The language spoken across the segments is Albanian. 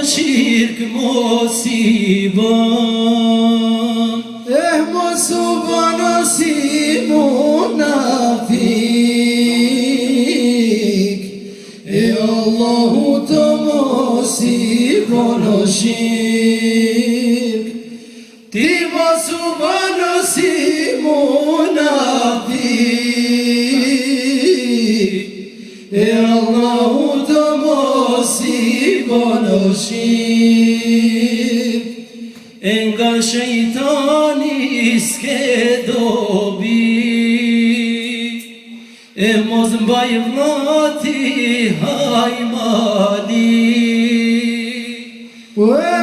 shirk mos i bën. Mos u bën si munafik, Allahu të mos i bën shirk. Ti mos u bën si munafik, Allahu të mos i bën shirk. E nga shejtani s'ke dobi, e mos mbaj vllati haj mali. E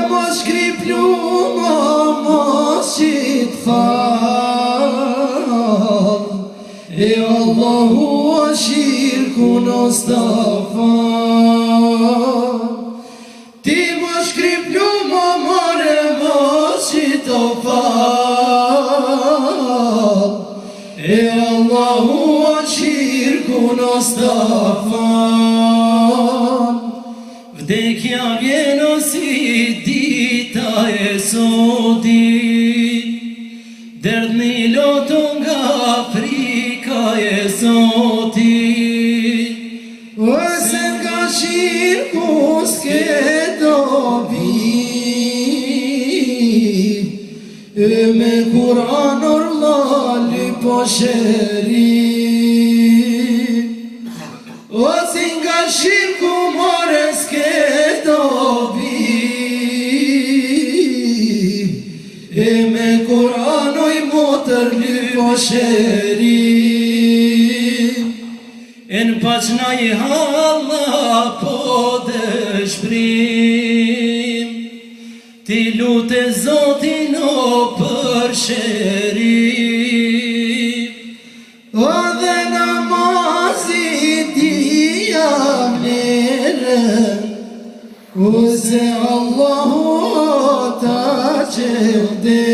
mos shkri pluma, mos qit fal, e Allahu a shirku nos ta fal. Ti mos shkri pluma, more mos qit fal, e Allahu a shirku nos ta fal. Vdekja vjen si dita e sotit, derdhni loto nga frika e Zotit. Ose nga shirku s'ke dobi, e me Kur'an orlali po sheri. Ose nga shirku more s'ke dobi, e me Kur'an oj motër li po sheri. E në paqna i halla po dëshprim, ti lute Zotin o për shërim. O dhe namazit i jam njerën, ose Allahu ta që vde.